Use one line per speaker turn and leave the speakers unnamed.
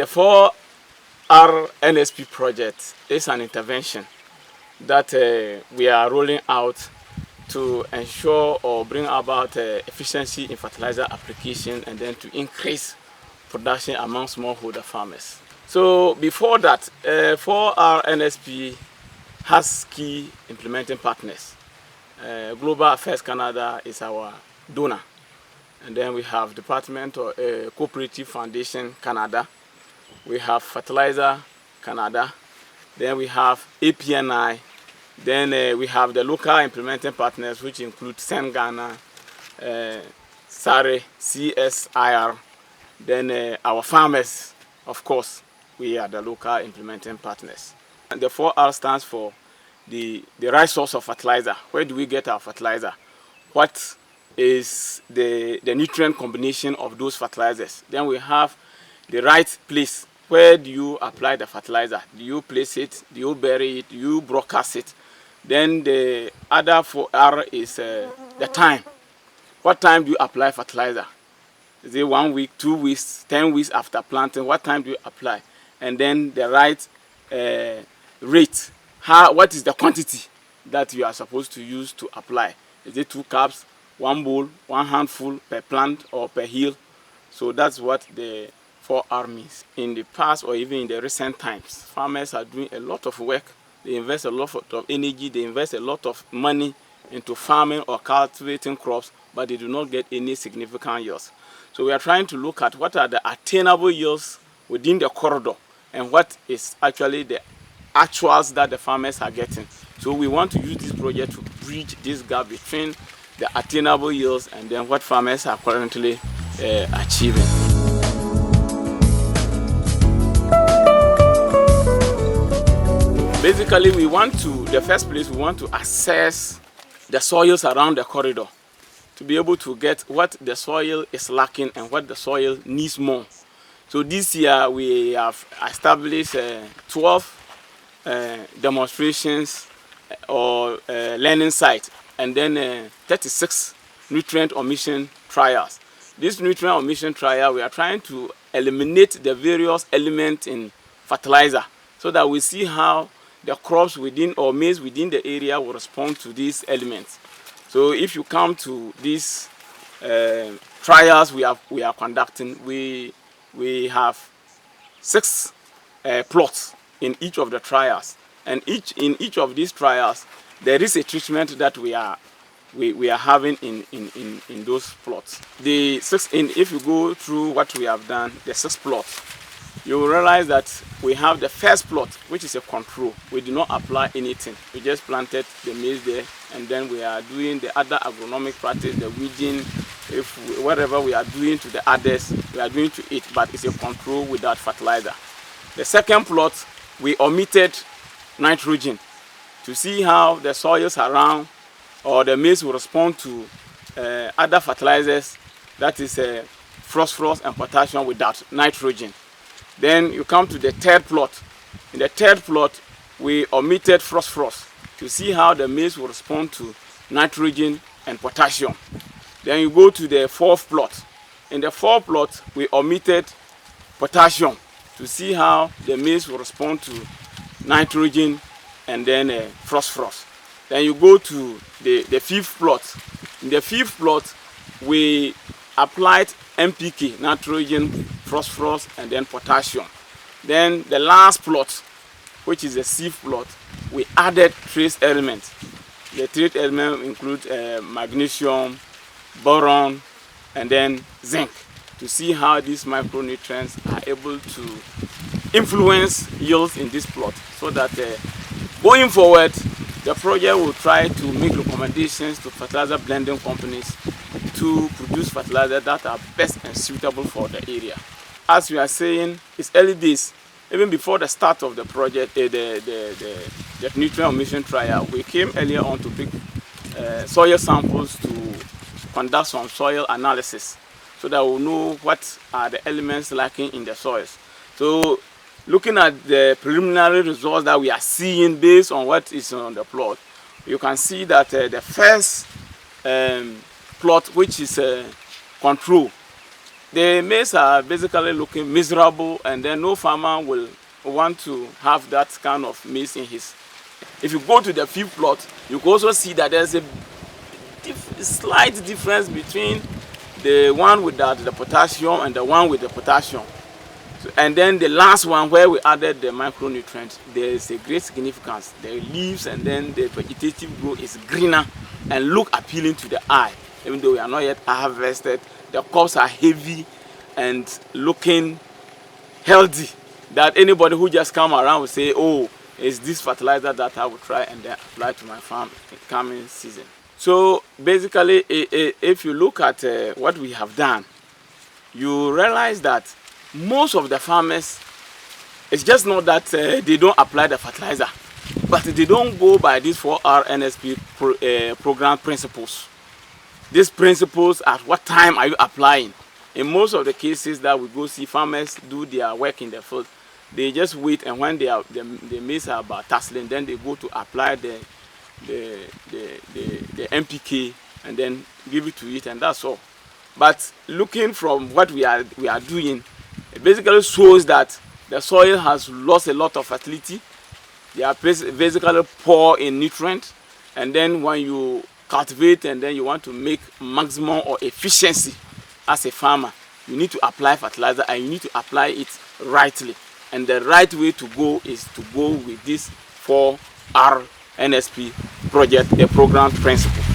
4R NSP project is an intervention that we are rolling out to ensure or bring about efficiency in fertilizer application and then to increase production among smallholder farmers. So before that, 4R NSP has key implementing partners. Global Affairs Canada is our donor. And then we have Department of Cooperative Foundation Canada. We have Fertilizer Canada. Then we have APNI. Then we have the local implementing partners, which include Sen Ghana, SARE, CSIR. Then our farmers, of course, we are the local implementing partners. And the 4R stands for the right source of fertilizer. Where do we get our fertilizer? What is the nutrient combination of those fertilizers? Then we have the right place. Where do you apply the fertilizer? Do you place it? Do you bury it? Do you broadcast it? Then the other 4R is the time. What time do you apply fertilizer? Is it 1 week, 2 weeks, 10 weeks after planting? What time do you apply? And then the right rate. What is the quantity that you are supposed to use to apply? Is it 2 cups, 1 bowl, 1 handful per plant or per hill? So that's what the 4R means. In the past or even in the recent times, farmers are doing a lot of work. They invest a lot of energy, they invest a lot of money into farming or cultivating crops, but they do not get any significant yields. So we are trying to look at what are the attainable yields within the corridor and what is actually the actuals that the farmers are getting. So we want to use this project to bridge this gap between the attainable yields and then what farmers are currently achieving. Basically, the first place we want to assess the soils around the corridor to be able to get what the soil is lacking and what the soil needs more. So this year we have established 12 demonstrations or learning sites and then 36 nutrient omission trials. This nutrient omission trial, we are trying to eliminate the various elements in fertilizer so that we see how the crops within or maize within the area will respond to these elements. So if you come to these trials we are conducting, we have 6 plots in each of the trials, and in each of these trials there is a treatment that we are having in those plots. If you go through what we have done, the 6 plots, you will realize that we have the first plot, which is a control. We do not apply anything. We just planted the maize there, and then we are doing the other agronomic practice, the weeding, whatever we are doing to the others, we are doing to it, but it's a control without fertilizer. The second plot, we omitted nitrogen to see how the soils around or the maize will respond to other fertilizers, that is phosphorus and potassium without nitrogen. Then you come to the third plot. In the third plot, we omitted phosphorus to see how the maize will respond to nitrogen and potassium. Then you go to the fourth plot. In the fourth plot, we omitted potassium to see how the maize will respond to nitrogen and then phosphorus. Then you go to the fifth plot. In the fifth plot, we applied NPK, nitrogen, phosphorus, and then potassium. Then the last plot, which is the sixth plot, we added trace elements. The trace elements include magnesium, boron, and then zinc, to see how these micronutrients are able to influence yields in this plot, so that going forward, the project will try to make recommendations to fertilizer blending companies to produce fertilizer that are best and suitable for the area. As we are saying, it's early days. Even before the start of the project, the nutrient omission trial, we came earlier on to pick soil samples to conduct some soil analysis so that we'll know what are the elements lacking in the soils. So looking at the preliminary results that we are seeing based on what is on the plot, you can see that the first plot, which is control, the maize are basically looking miserable, and then no farmer will want to have that kind of maize in his. If you go to the field plot, you can also see that there's a slight difference between the one without the potassium and the one with the potassium. So, and then the last one where we added the micronutrients, there is a great significance. The leaves and then the vegetative growth is greener and look appealing to the eye. Even though we are not yet harvested, the crops are heavy and looking healthy, that anybody who just come around will say, oh, is this fertilizer that I will try and then apply to my farm in coming season. So basically, if you look at what we have done, you realize that most of the farmers, it's just not that they don't apply the fertilizer, but they don't go by these 4R NSP program principles. These principles, at what time are you applying? In most of the cases that we go see farmers do their work in the field, they just wait, and when the maize are about tasseling, then they go to apply the NPK and then give it to it, and that's all. But looking from what we are doing, it basically shows that the soil has lost a lot of fertility. They are basically poor in nutrients, and then when you cultivate and then you want to make maximum or efficiency as a farmer, you need to apply fertilizer, and you need to apply it rightly. And the right way to go is to go with this 4R NSP project, a program principle.